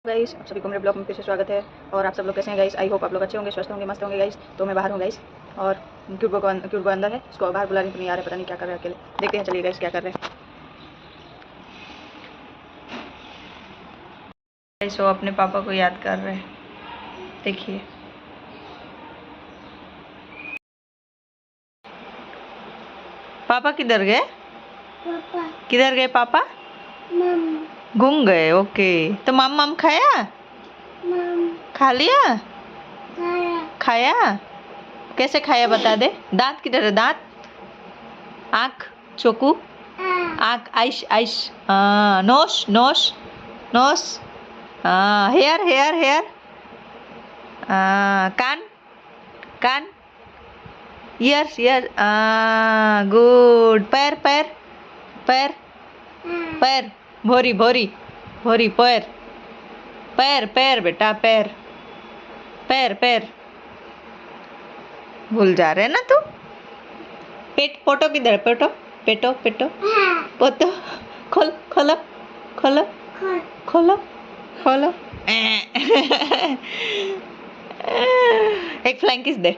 Guys, आप सभी को मेरे ब्लॉग में फिर से स्वागत है। और आप सब लोग कैसे हैं गाइस? आई होप आप लोग अच्छे होंगे, स्वस्थ होंगे, मस्त होंगे गाइस। तो मैं बाहर हूँ गाइस, और क्यूट बॉय अंदर है। उसको बाहर बुला रही हूँ, नहीं आ रहा है, पता नहीं क्या कर रहा है अकेले। देखते हैं, चलिए गाइस क्या कर रहे हैं गाइस। वो अपने पापा को याद कर रहे हैं, देखिए। पापा किधर गए? किधर गए पापा? घूम गए, ओके। तो माम खाया? खा लिया? खाया? कैसे खाया बता दे। दांत किधर है? दांत, आँख, चोकू, आँख, eyes eyes, nose nose nose, hair hair hair, कान कान, ईयर्स ईयर, गुड। पैर पैर पैर पैर, भोरी भोरी भोरी, पैर पैर पैर बेटा, पैर पैर पैर। भूल जा रहे ना तू। पेट, पोटो किधर है? पोटो, पेटो पेटो, पोटो। खोल खोलो खोलो खोलो खोलो। एक फ्लाइंग किस दे।